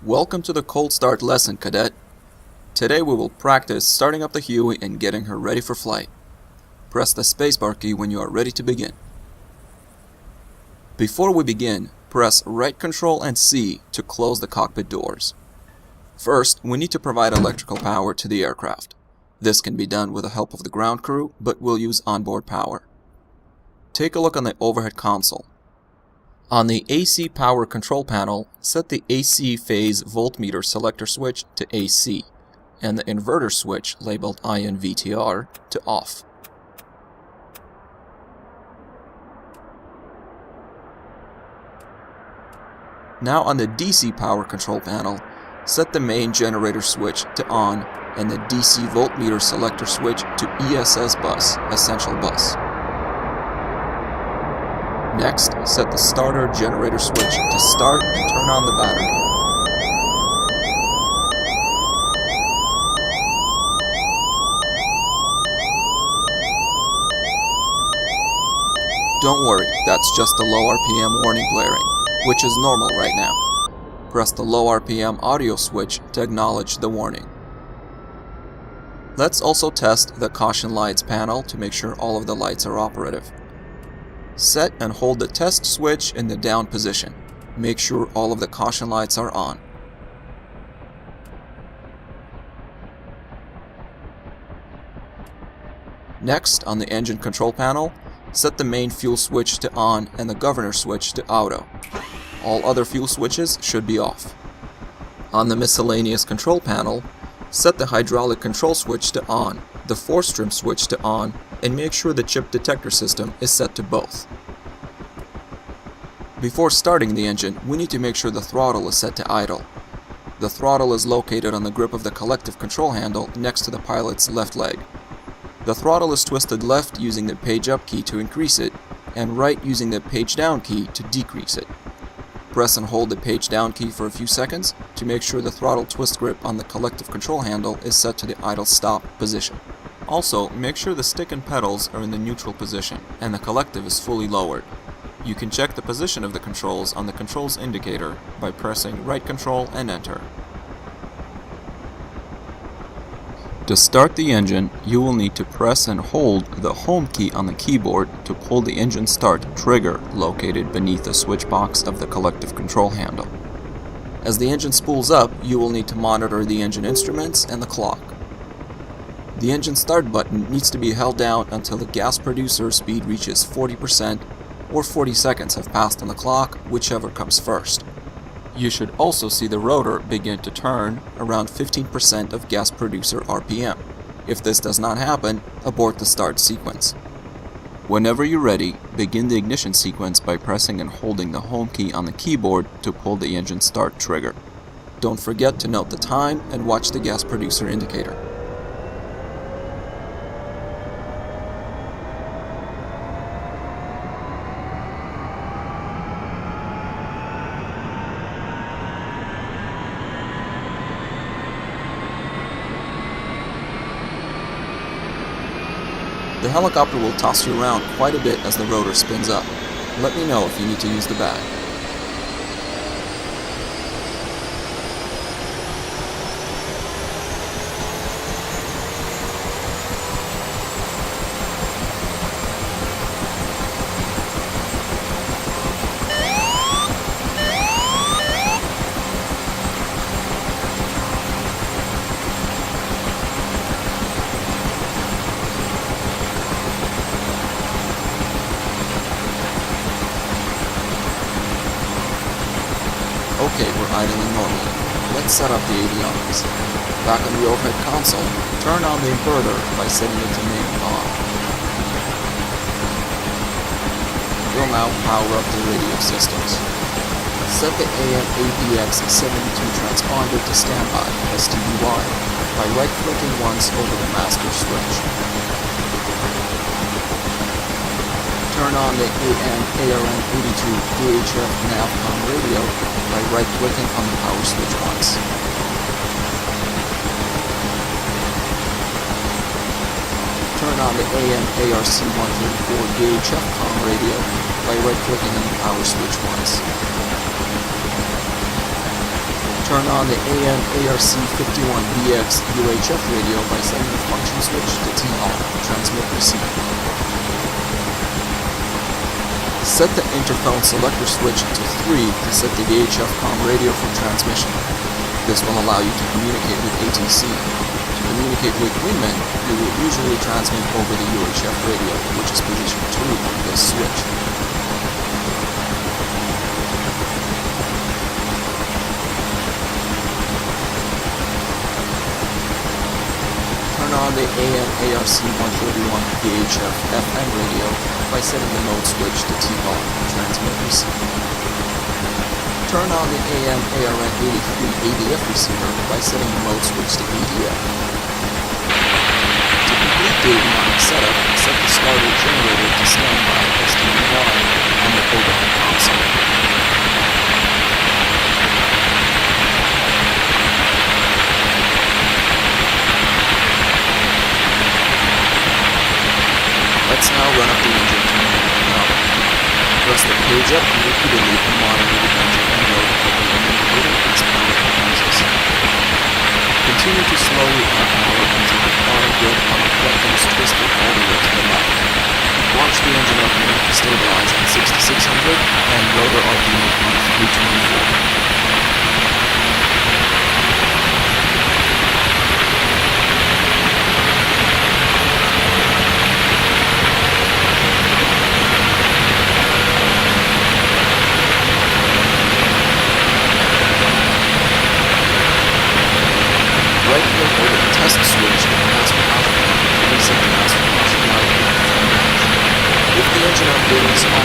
Welcome to the Cold Start lesson, Cadet. Today we will practice starting up the Huey and getting her ready for flight. Press the spacebar key when you are ready to begin. Before we begin, press right Control and C to close the cockpit doors. First, we need to provide electrical power to the aircraft. This can be done with the help of the ground crew, but we'll use onboard power. Take a look on the overhead console. On the AC power control panel, set the AC phase voltmeter selector switch to AC and the inverter switch labeled INVTR to off. Now on the DC power control panel, set the main generator switch to on and the DC voltmeter selector switch to ESS bus, essential bus. Next, set the starter generator switch to start and turn on the battery. Don't worry, that's just the low RPM warning blaring, which is normal right now. Press the low RPM audio switch to acknowledge the warning. Let's also test the caution lights panel to make sure all of the lights are operative. Set and hold the test switch in the down position. Make sure all of the caution lights are on. Next, on the engine control panel, set the main fuel switch to on and the governor switch to auto. All other fuel switches should be off. On the miscellaneous control panel, set the hydraulic control switch to on, the force trim switch to on, and make sure the chip detector system is set to both. Before starting the engine, we need to make sure the throttle is set to idle. The throttle is located on the grip of the collective control handle next to the pilot's left leg. The throttle is twisted left using the page up key to increase it, and right using the page down key to decrease it. Press and hold the page down key for a few seconds to make sure the throttle twist grip on the collective control handle is set to the idle stop position. Also, make sure the stick and pedals are in the neutral position and the collective is fully lowered. You can check the position of the controls on the controls indicator by pressing right control and enter. To start the engine, you will need to press and hold the home key on the keyboard to pull the engine start trigger located beneath the switch box of the collective control handle. As the engine spools up, you will need to monitor the engine instruments and the clock. The engine start button needs to be held down until the gas producer speed reaches 40% or 40 seconds have passed on the clock, whichever comes first. You should also see the rotor begin to turn around 15% of gas producer RPM. If this does not happen, abort the start sequence. Whenever you're ready, begin the ignition sequence by pressing and holding the home key on the keyboard to pull the engine start trigger. Don't forget to note the time and watch the gas producer indicator. The helicopter will toss you around quite a bit as the rotor spins up. Let me know if you need to use the bag. Okay, we're idling normally. Let's set up the avionics. Back on the overhead console, turn on the inverter by setting it to main on. We'll now power up the radio systems. Set the AM-APX-72 transponder to standby, STBY, by right-clicking once over the master switch. Turn on the AM-ARM-82 UH-1 NAVCOM radio by right-clicking on the power switch once. Turn on the AM-ARC-134 UH-FCOM radio by right-clicking on the power switch once. Turn on the AM-ARC-51BX UHF radio by setting the function switch to T-on, transmit receive. Set the interphone selector switch to 3 to set the UHF COM radio for transmission. This will allow you to communicate with ATC. To communicate with wingmen, you will usually transmit over the UHF radio, which is position 2 on this switch. Turn on the AM-ARC-131 VHF FM radio by setting the mode switch to T-bar, transmit receive. Turn on the AM-ARN-83 ADF receiver by setting the mode switch to ADF. To complete the avionic setup, set the starter generator to standby STM1 on the overhead console. Let's now run up the engine to monitor power. Press the page up repeatedly to monitor the engine and note that the indicator is power rises. Continue to slowly add power until the bottom grid on the front is twisted all the way to the left. Watch the engine RPM to stabilize at 6600 and rotor RPM on 324. Right-click over the test switch and master output to reset the master function. If the engine update is on,